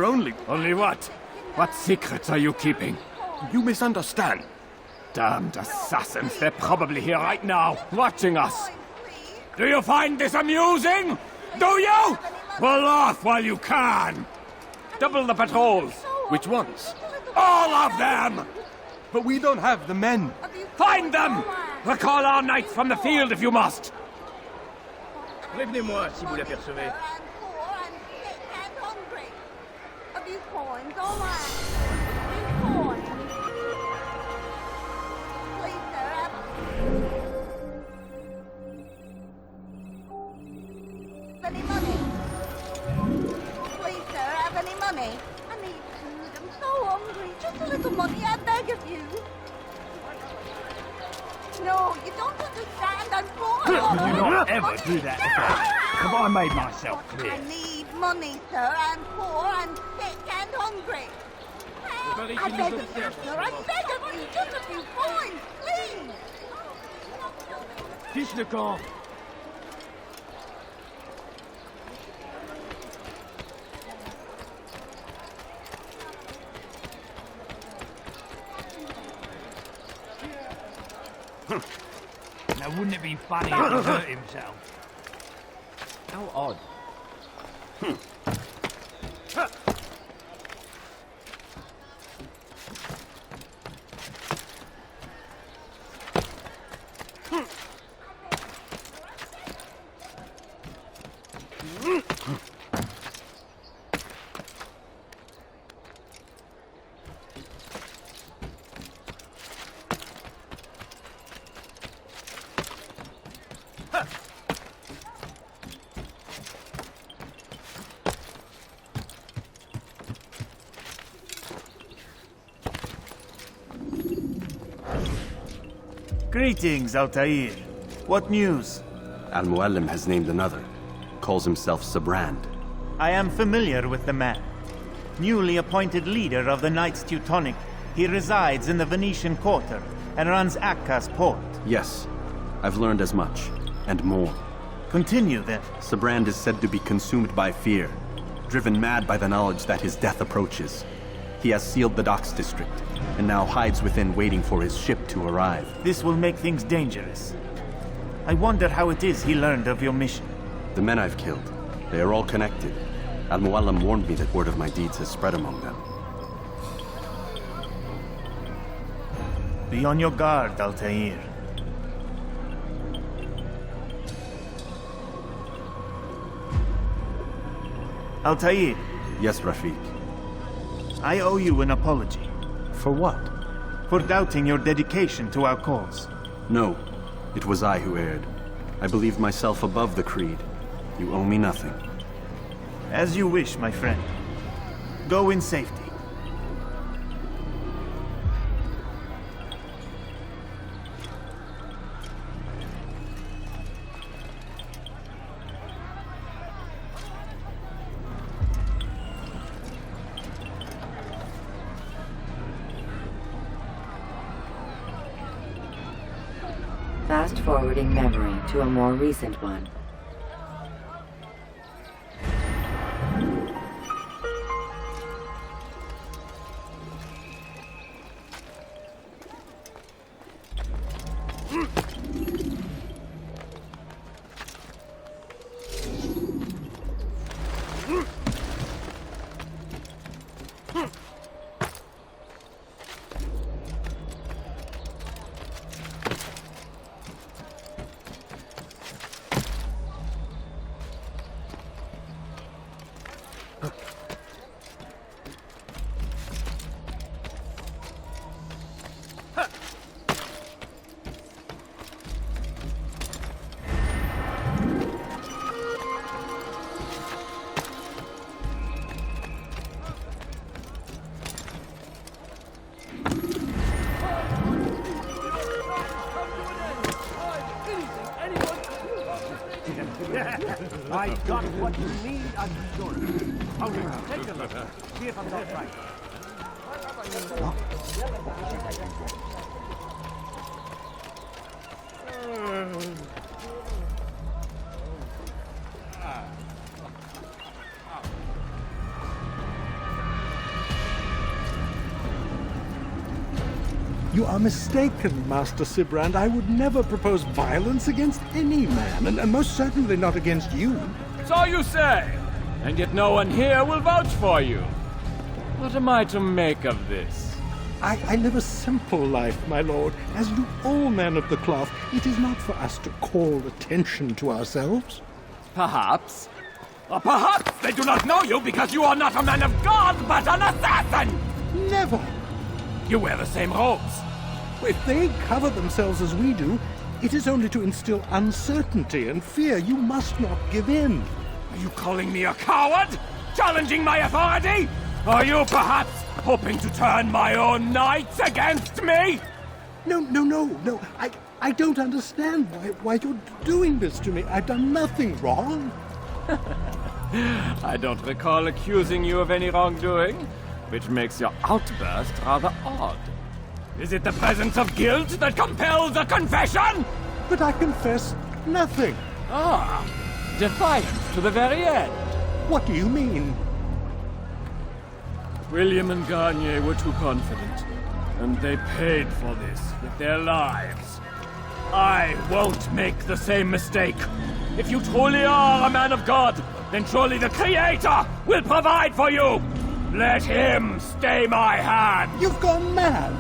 we're only... Only what? What secrets are you keeping? You misunderstand. Damned assassins, they're probably here right now, watching us. Do you find this amusing? Do you? Well off while you can! Double the patrols. Which ones? All of them! But we don't have the men. Find them! Recall our knights from the field if you must. Prévenez-moi si vous l'apercevez. Any money? Please, sir, have any money? I need food. I'm so hungry. Just a little money, I beg of you. No, you don't understand. I'm poor. Will you not ever do that again? Have I made myself clear? I need money, sir. I'm poor, I'm sick and hungry. I beg of you, sir. I beg of you. Just a few coins, please. Fiche le camp. Now, wouldn't it be funny if he hurt himself? How odd. Greetings, Altair. What news? Al-Mualim has named another. Calls himself Sabrand. I am familiar with the man. Newly appointed leader of the Knights Teutonic, he resides in the Venetian Quarter and runs Akka's port. Yes, I've learned as much, and more. Continue then. Sabrand is said to be consumed by fear, driven mad by the knowledge that his death approaches. He has sealed the docks district, and now hides within waiting for his ship to arrive. This will make things dangerous. I wonder how it is he learned of your mission. The men I've killed, they are all connected. Al-Mualim warned me that word of my deeds has spread among them. Be on your guard, Altair. Altair. Yes, Rafiq. I owe you an apology. For what? For doubting your dedication to our cause. No, it was I who erred. I believed myself above the creed. You owe me nothing. As you wish, my friend. Go in safety. Fast-forwarding memory to a more recent one. I got what you need, I'm sure. Okay, take a look. See if I'm not right. You are mistaken, Master Sibrand. I would never propose violence against any man, and most certainly not against you. So you say, and yet no one here will vouch for you. What am I to make of this? I live a simple life, my lord, as do all men of the cloth. It is not for us to call attention to ourselves. Perhaps. Or perhaps they do not know you because you are not a man of God, but an assassin! Never! You wear the same robes. If they cover themselves as we do, it is only to instill uncertainty and fear. You must not give in. Are you calling me a coward? Challenging my authority? Are you perhaps hoping to turn my own knights against me? No. I don't understand why you're doing this to me. I've done nothing wrong. I don't recall accusing you of any wrongdoing, which makes your outburst rather odd. Is it the presence of guilt that compels a confession? But I confess nothing. Ah, defiant to the very end. What do you mean? William and Garnier were too confident, and they paid for this with their lives. I won't make the same mistake. If you truly are a man of God, then surely the Creator will provide for you! Let him stay my hand! You've gone mad!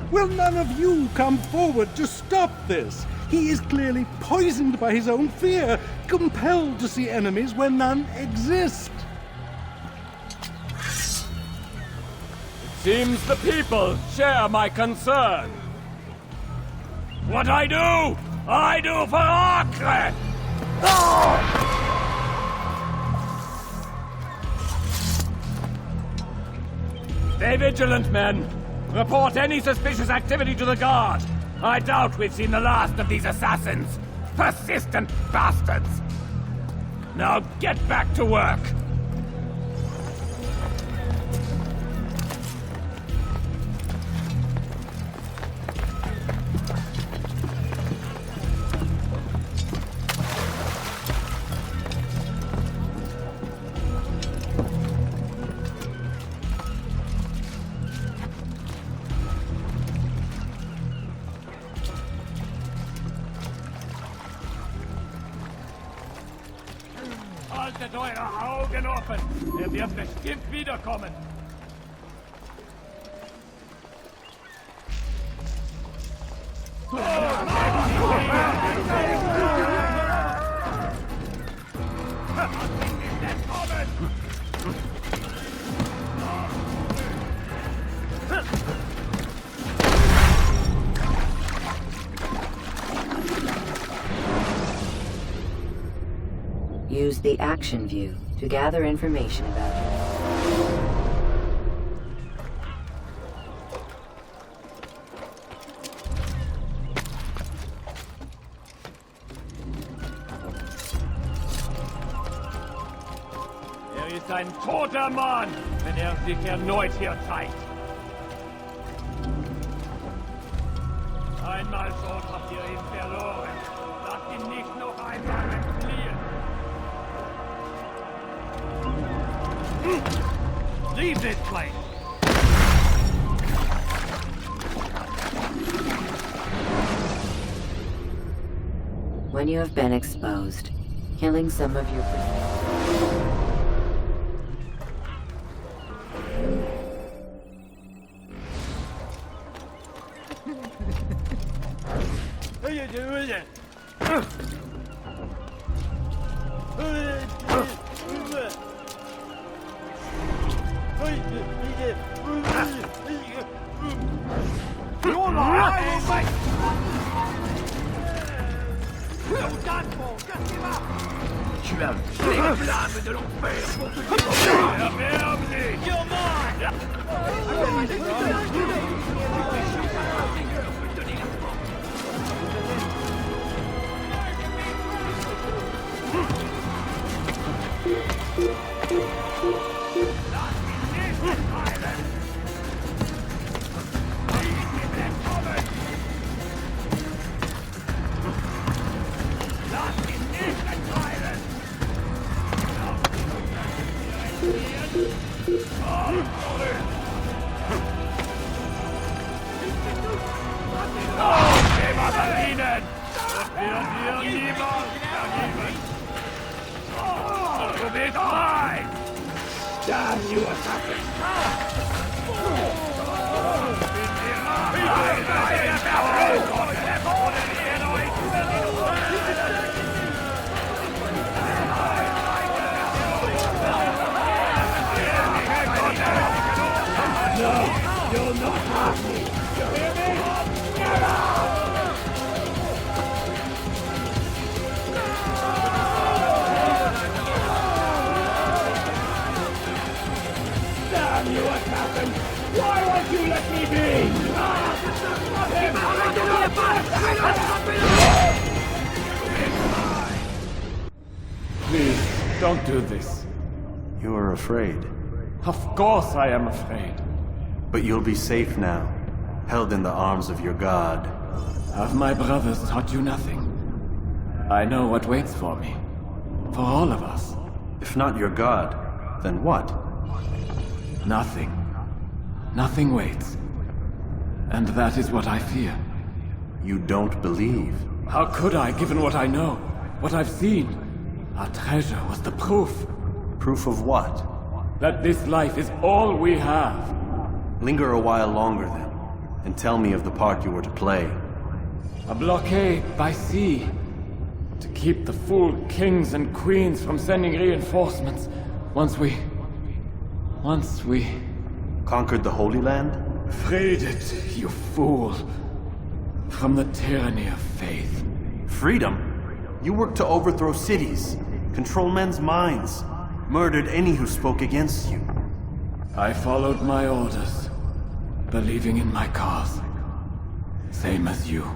Will none of you come forward to stop this? He is clearly poisoned by his own fear, compelled to see enemies where none exist. Seems the people share my concern. What I do for Acre! Stay vigilant, men. Report any suspicious activity to the guard. I doubt we've seen the last of these assassins. Persistent bastards. Now get back to work. Haltet eure Augen offen! Er wird bestimmt wiederkommen! Use the action view to gather information about him. Ist ein toter Mann, wenn sich erneut hier zeigt. Einmal schon habt ihr ihn verloren. Lasst ihn nicht noch einmal entfliehen. Leave this place! When you have been exposed, killing some of your Tu as les flammes de l'enfer pour te tuer. You're mine! Damn you, assassin! You'll not harm me! You hear me? Damn you, assassin! Why won't you let me be? Please, don't do this. You are afraid. Of course I am afraid. But you'll be safe now, held in the arms of your god. Have my brothers taught you nothing? I know what waits for me. For all of us. If not your god, then what? Nothing. Nothing waits. And that is what I fear. You don't believe. How could I, given what I know? What I've seen? Our treasure was the proof. Proof of what? That this life is all we have. Linger a while longer then, and tell me of the part you were to play. A blockade by sea. To keep the fool kings and queens from sending reinforcements. Once we... Conquered the Holy Land? Freed it, you fool. From the tyranny of faith. Freedom? You worked to overthrow cities, control men's minds, murdered any who spoke against you. I followed my orders, believing in my cause. Same as you.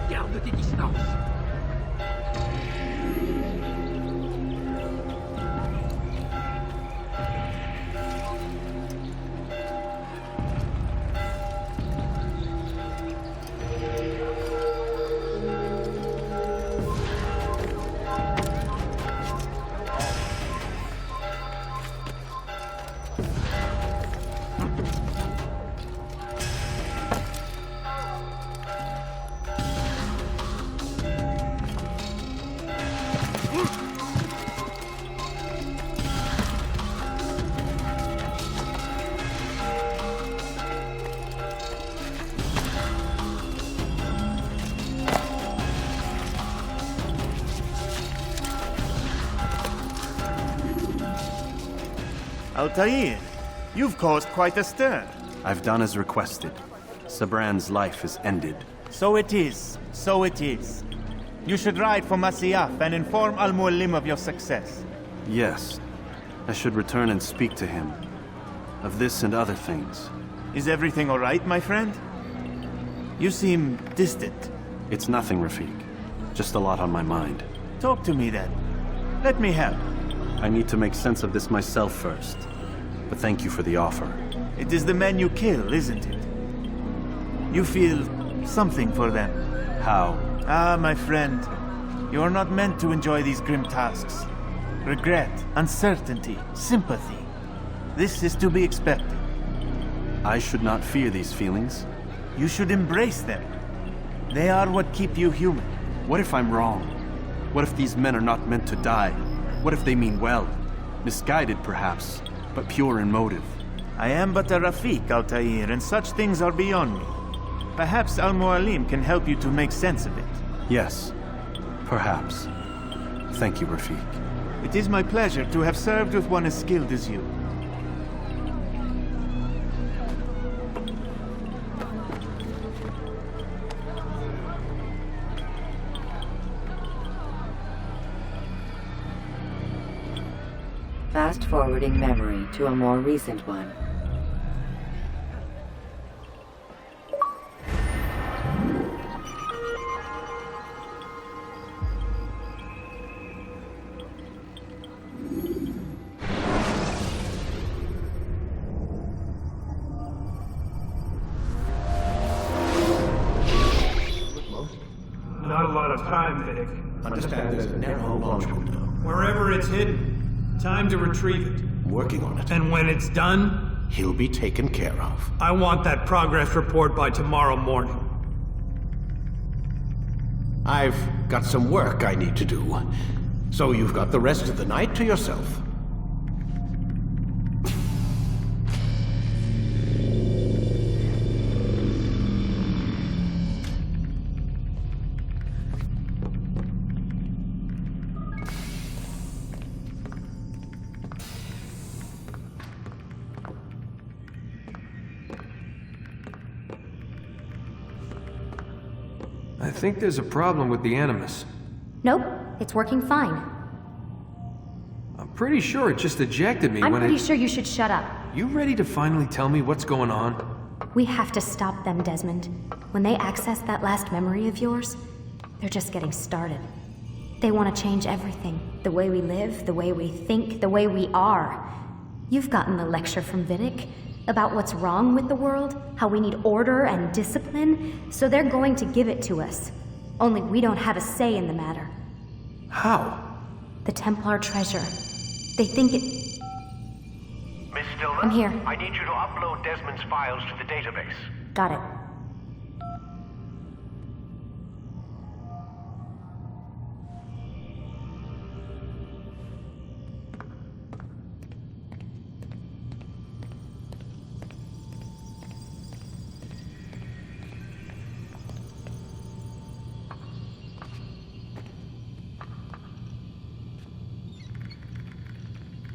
Garde tes distances. Altair, you've caused quite a stir. I've done as requested. Sabran's life is ended. So it is. So it is. You should ride for Masyaf and inform Al-Mualim of your success. Yes. I should return and speak to him. Of this and other things. Is everything all right, my friend? You seem distant. It's nothing, Rafik. Just a lot on my mind. Talk to me then. Let me help. I need to make sense of this myself first. But thank you for the offer. It is the men you kill, isn't it? You feel something for them. How? Ah, my friend. You are not meant to enjoy these grim tasks. Regret, uncertainty, sympathy. This is to be expected. I should not fear these feelings. You should embrace them. They are what keep you human. What if I'm wrong? What if these men are not meant to die? What if they mean well? Misguided, perhaps, but pure in motive. I am but a Rafik, Altair, and such things are beyond me. Perhaps Al-Mualim can help you to make sense of it. Yes, perhaps. Thank you, Rafik. It is my pleasure to have served with one as skilled as you. Fast-forwarding memory to a more recent one. Not a lot of time, Vic. Understand there's a narrow launch window. Wherever it's hidden, time to retrieve it. Working on it. And when it's done, He'll be taken care of. I want that progress report by tomorrow morning. I've got some work I need to do. So you've got the rest of the night to yourself. I think there's a problem with the Animus. Nope, it's working fine. I'm pretty sure it just ejected me I'm when pretty sure you should shut up. You ready to finally tell me what's going on? We have to stop them, Desmond. When they access that last memory of yours, they're just getting started. They want to change everything. The way we live, the way we think, the way we are. You've gotten the lecture from Vidic about what's wrong with the world, how we need order and discipline, so they're going to give it to us. Only we don't have a say in the matter. How? The Templar treasure. They think it... Miss Stillman? I'm here. I need you to upload Desmond's files to the database. Got it.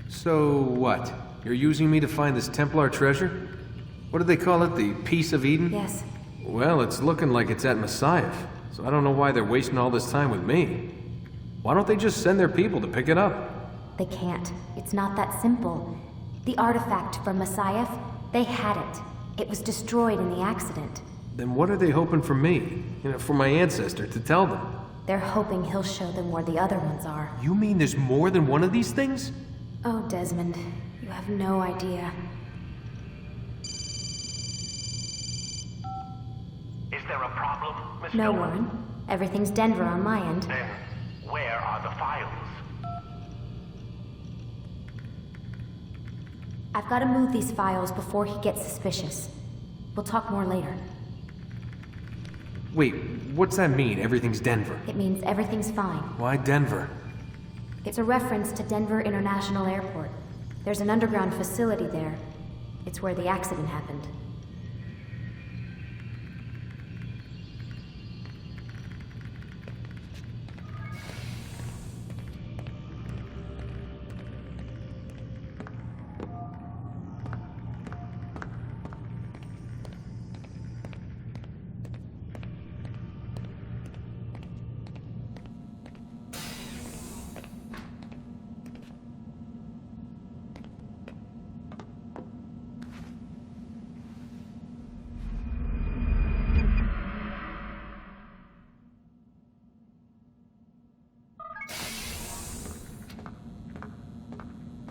So what? You're using me to find this Templar treasure? What do they call it? The Piece of Eden? Yes. Well, it's looking like it's at Messiah, so I don't know why they're wasting all this time with me. Why don't they just send their people to pick it up? They can't. It's not that simple. The artifact from Messiah, they had it. It was destroyed in the accident. Then what are they hoping for me? For my ancestor to tell them? They're hoping he'll show them where the other ones are. You mean there's more than one of these things? Oh, Desmond, you have no idea. Is there a problem, Miss No, Stillman? Warren. Everything's Denver on my end. Then, where are the files? I've got to move these files before he gets suspicious. We'll talk more later. Wait, what's that mean, everything's Denver? It means everything's fine. Why Denver? It's a reference to Denver International Airport. There's an underground facility there. It's where the accident happened.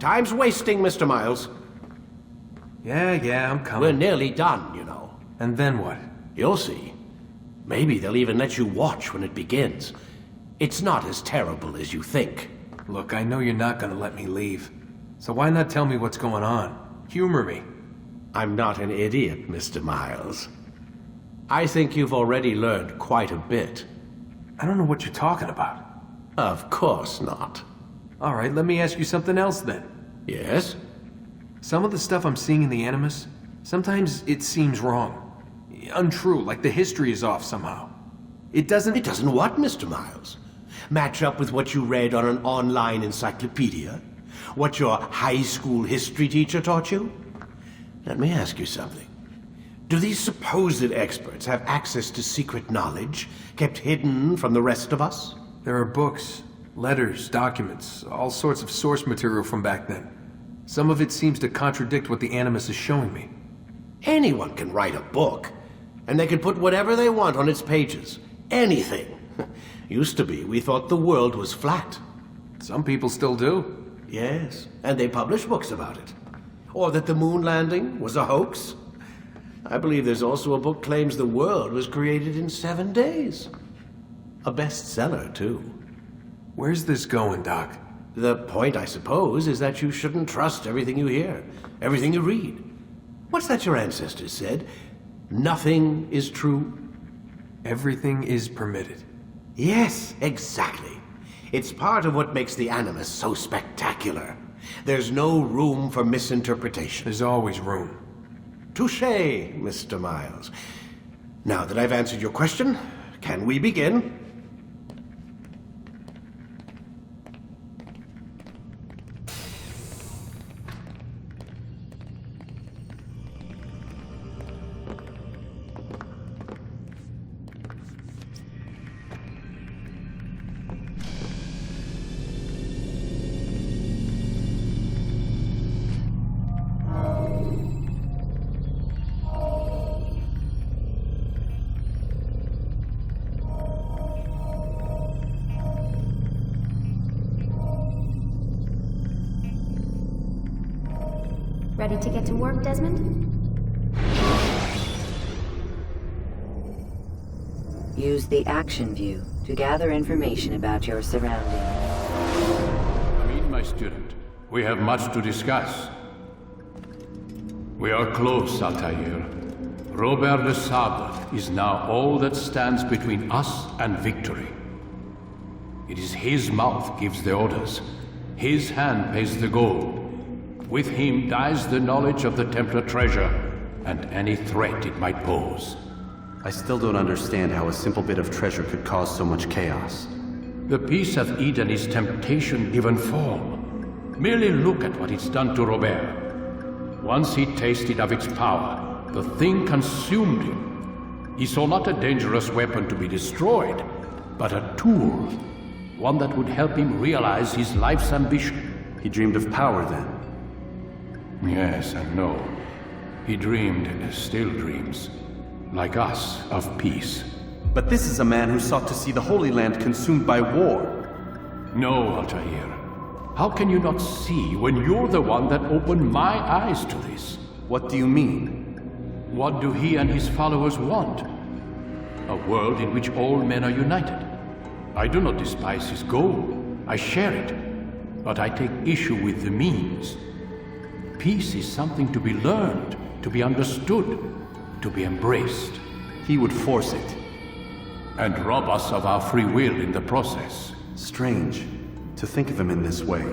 Time's wasting, Mr. Miles. Yeah, I'm coming. We're nearly done, you know. And then what? You'll see. Maybe they'll even let you watch when it begins. It's not as terrible as you think. Look, I know you're not gonna let me leave. So why not tell me what's going on? Humor me. I'm not an idiot, Mr. Miles. I think you've already learned quite a bit. I don't know what you're talking about. Of course not. All right, let me ask you something else then. Yes? Some of the stuff I'm seeing in the Animus, sometimes it seems wrong. Untrue, like the history is off somehow. It doesn't what, Mr. Miles? Match up with what you read on an online encyclopedia? What your high school history teacher taught you? Let me ask you something. Do these supposed experts have access to secret knowledge kept hidden from the rest of us? There are books, letters, documents, all sorts of source material from back then. Some of it seems to contradict what the Animus is showing me. Anyone can write a book, and they can put whatever they want on its pages. Anything. Used to be, we thought the world was flat. Some people still do. Yes, and they publish books about it. Or that the moon landing was a hoax. I believe there's also a book claims the world was created in 7 days. A bestseller, too. Where's this going, Doc? The point, I suppose, is that you shouldn't trust everything you hear, everything you read. What's that your ancestors said? Nothing is true? Everything is permitted. Yes, exactly. It's part of what makes the Animus so spectacular. There's no room for misinterpretation. There's always room. Touché, Mr. Miles. Now that I've answered your question, can we begin? Ready to get to work, Desmond? Use the action view to gather information about your surroundings. Come in, my student. We have much to discuss. We are close, Altair. Robert Le Sabre is now all that stands between us and victory. It is his mouth gives the orders. His hand pays the gold. With him dies the knowledge of the Templar treasure and any threat it might pose. I still don't understand how a simple bit of treasure could cause so much chaos. The peace of Eden is temptation given form. Merely look at what it's done to Robert. Once he tasted of its power, the thing consumed him. He saw not a dangerous weapon to be destroyed, but a tool. One that would help him realize his life's ambition. He dreamed of power then? Yes and no. He dreamed, still dreams, like us, of peace. But this is a man who sought to see the Holy Land consumed by war. No, Altair. How can you not see when you're the one that opened my eyes to this? What do you mean? What do he and his followers want? A world in which all men are united. I do not despise his goal. I share it. But I take issue with the means. Peace is something to be learned, to be understood, to be embraced. He would force it. And rob us of our free will in the process. Strange, to think of him in this way.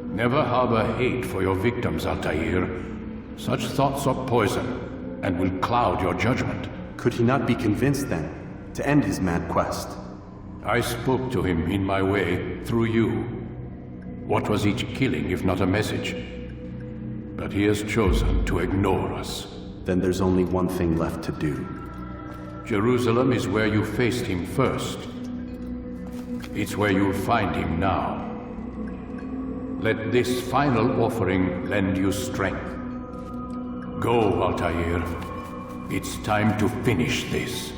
Never harbor hate for your victims, Altair. Such thoughts are poison, and will cloud your judgment. Could he not be convinced, then, to end his mad quest? I spoke to him in my way, through you. What was each killing if not a message? But he has chosen to ignore us. Then there's only one thing left to do. Jerusalem is where you faced him first. It's where you'll find him now. Let this final offering lend you strength. Go, Altair. It's time to finish this.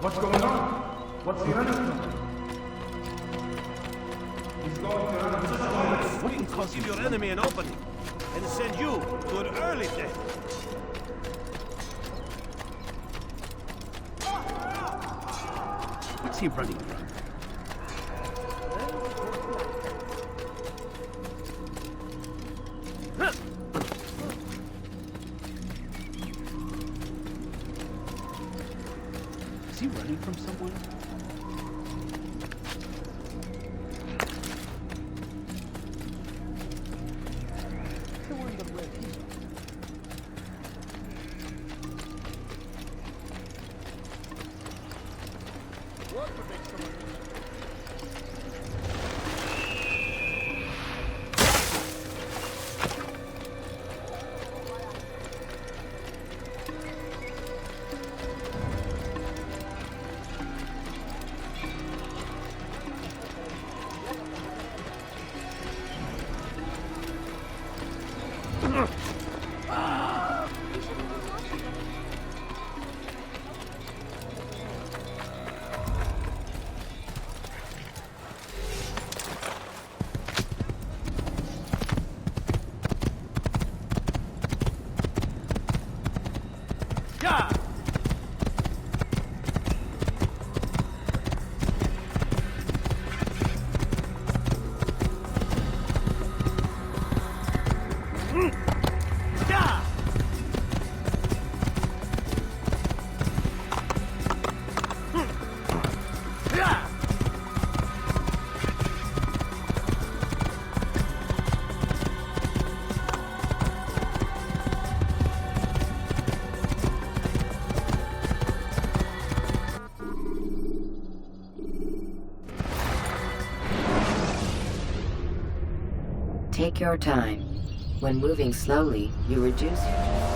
What's going on? What's the enemy? He's going to Wouldn't give your enemy an opening and send you to an early death. What's he running from? Is he running from someone? Take your time. When moving slowly, you reduce your...